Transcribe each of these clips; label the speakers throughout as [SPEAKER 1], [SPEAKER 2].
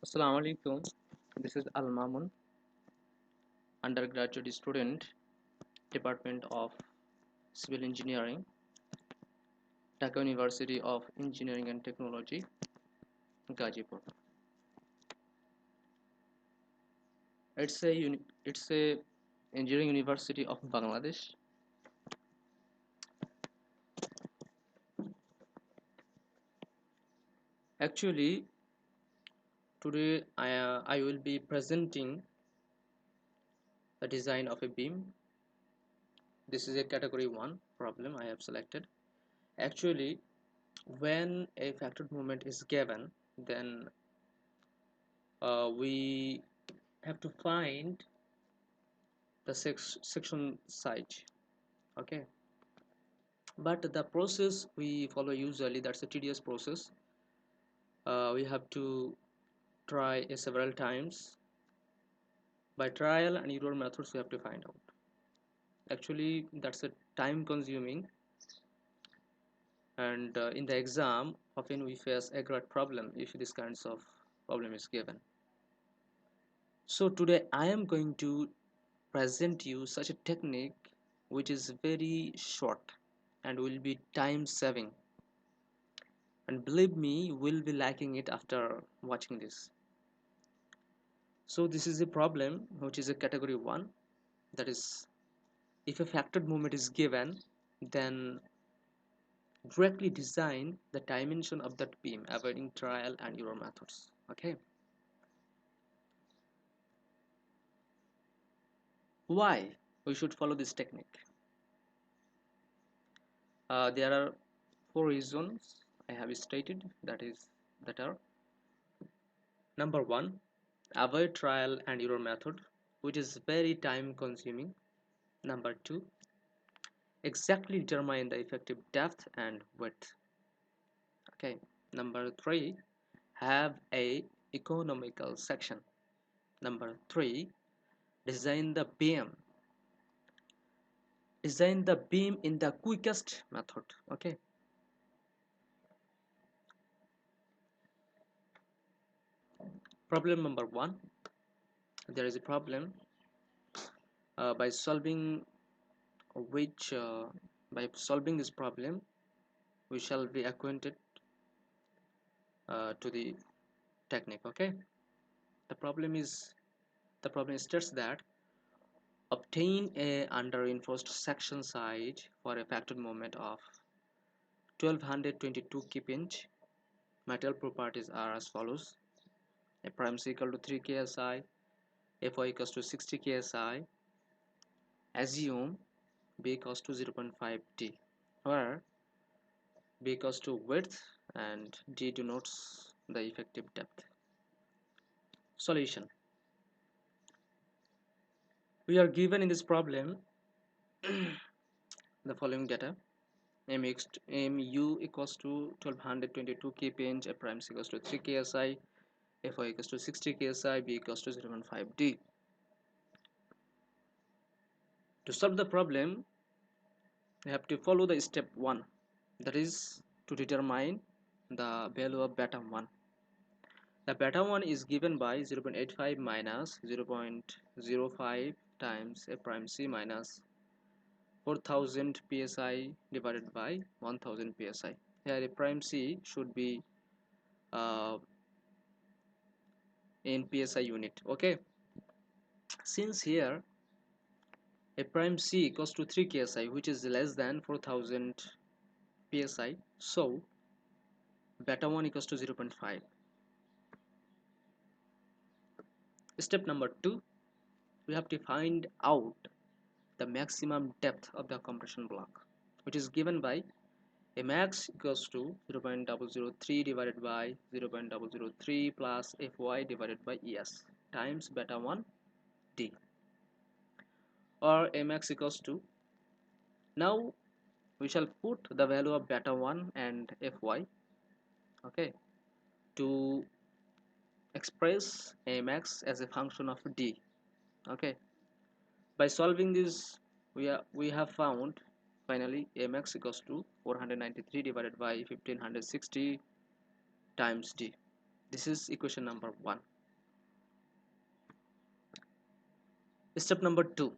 [SPEAKER 1] Assalamu alaikum. This is Al Mamun, undergraduate student, Department of Civil Engineering, Dhaka University of Engineering and Technology, Gazipur. It's a engineering university of Bangladesh. Actually, today I will be presenting the design of a beam. This is a category 1 problem I have selected. Actually, when a factored moment is given, then we have to find the section size. Okay, but the process we follow usually, that's a tedious process. We have to try several times. By trial and error methods we have to find out. Actually, that's a time consuming, and in the exam often we face a great problem if this kinds of problem is given. So today I am going to present you such a technique which is very short and will be time saving, and believe me, you will be liking it after watching this. So this is a problem which is a category 1, that is, if a factored moment is given, then directly design the dimension of that beam avoiding trial and error methods. Okay, why we should follow this technique? There are 4 reasons I have stated, that are: number 1, avoid trial and error method, which is very time consuming. Number 2, exactly determine the effective depth and width. Okay. Number 3, have a economical section. Number 3, design the beam in the quickest method. Okay. Problem number 1, there is a problem by solving which by solving this problem we shall be acquainted to the technique. Okay, the problem is the problem states that obtain a under-reinforced section side for a factored moment of 1222 kip-in. Material properties are as follows: a prime c equal to 3 ksi, fy equals to 60 ksi. Assume b equals to 0.5 d, where b equals to width and d denotes the effective depth. Solution: we are given in this problem the following data: mu equals to 1222 kpin, a prime c equals to 3 ksi, fy equals to 60 ksi, b equals to 0.5 d. To solve the problem, we have to follow the step 1, that is to determine the value of beta 1. The beta 1 is given by 0.85 minus 0.05 times a prime c minus 4000 psi divided by 1000 psi. Here a prime c should be uh, in psi unit. Okay, since here a prime c equals to 3 ksi, which is less than 4000 psi, so beta 1 equals to 0.5. Step number 2, we have to find out the maximum depth of the compression block, which is given by a max equals to 0.003 divided by 0.003 plus fy divided by es times beta 1 d, or a max equals to, now we shall put the value of beta 1 and fy, okay, to express amax as a function of d. Okay, by solving this we have found finally amax equals to 493 divided by 1560 times d. This is equation number 1. Step number 2,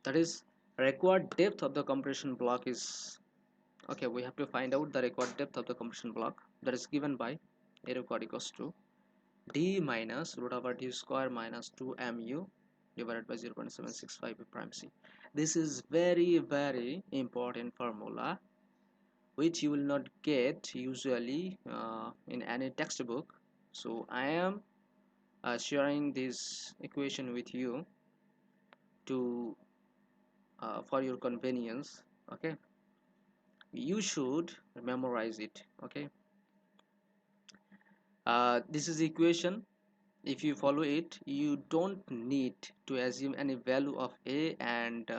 [SPEAKER 1] that is required depth of the compression block is, okay, we have to find out the required depth of the compression block, that is given by A required equals to d minus root over d square minus 2 mu divided by 0.765 prime c. This is very very important formula which you will not get usually in any textbook. So I am sharing this equation with you to for your convenience. Okay, you should memorize it. Okay, this is the equation. If you follow it, you don't need to assume any value of a and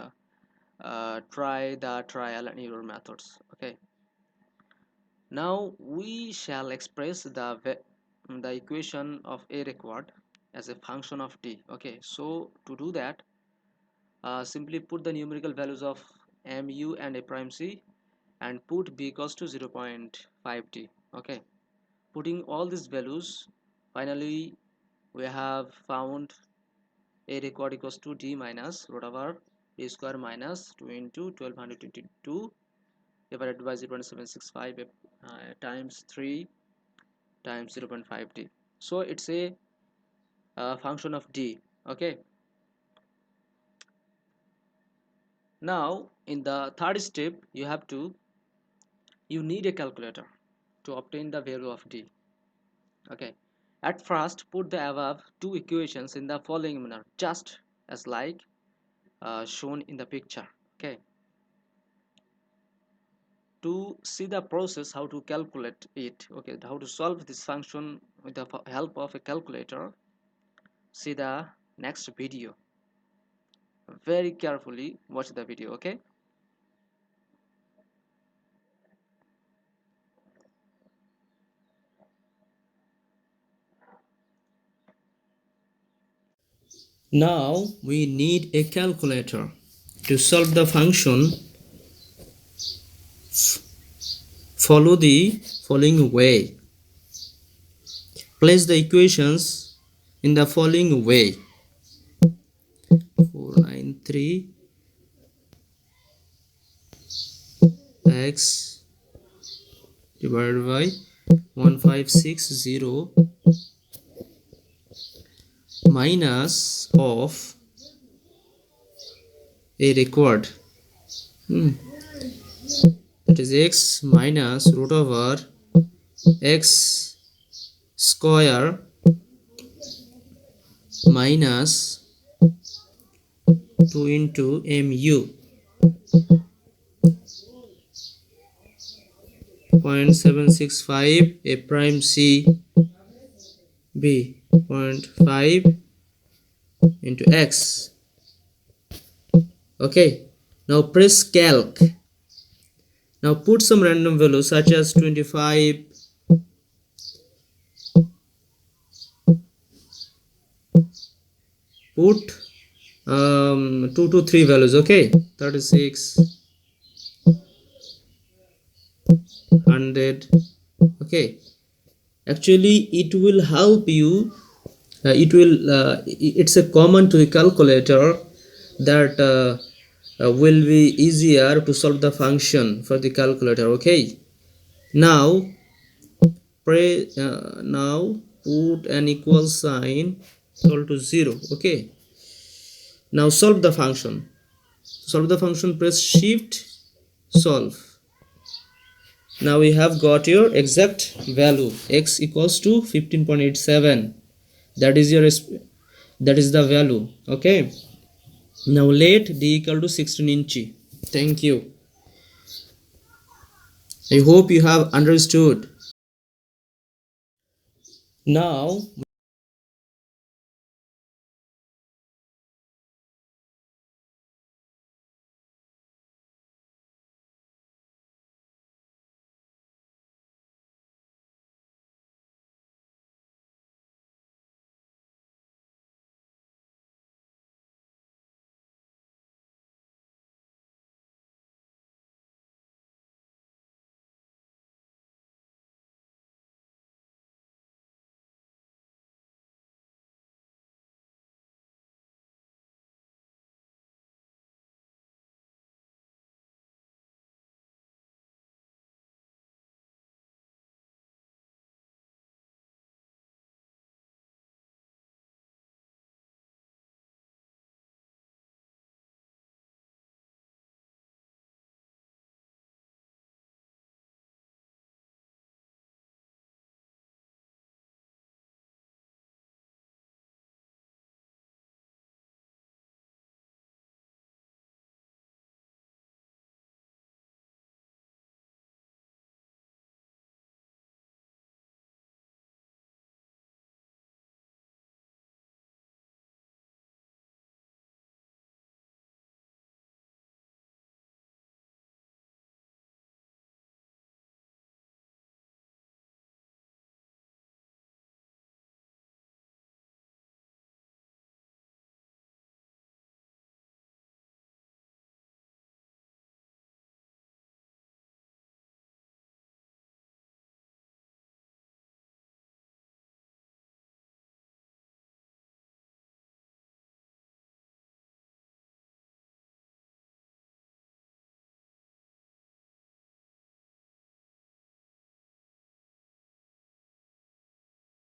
[SPEAKER 1] try the trial and error methods. Okay, now we shall express the equation of a required as a function of d. Okay, so to do that, simply put the numerical values of mu and a prime c and put b equals to 0.5d. Okay, putting all these values, finally we have found a required equals to d minus root over d square minus 2 into 1222 divided by 0.765 times 3 times 0.5d. So it's a function of d. Okay, now in the third step you need a calculator to obtain the value of d. Okay, at first put the above two equations in the following manner, just as like shown in the picture. Okay, to see the process how to calculate it, okay, how to solve this function with the help of a calculator, see the next video. Very carefully watch the video. Okay, now we need a calculator to solve the function. Follow the following way. Place the equations in the following way: 493 x divided by 1560 minus of a required, that is x minus root over x square minus 2 into mu 0.765 a prime c b 0.5 into x. Okay, now press calc. Now put some random value such as 25, put 2 to 3 values. Okay, 36, 100. Okay, actually it will help you, it's a common to the calculator that will be easier to solve the function for the calculator. Okay, now now put an equal sign equal to 0. Okay, now solve the function. Solve the function, press shift, solve. Now we have got your exact value, x equals to 15.87. that is your that is the value. Okay, now let d equal to 16 inch. Thank you. I hope you have understood. Now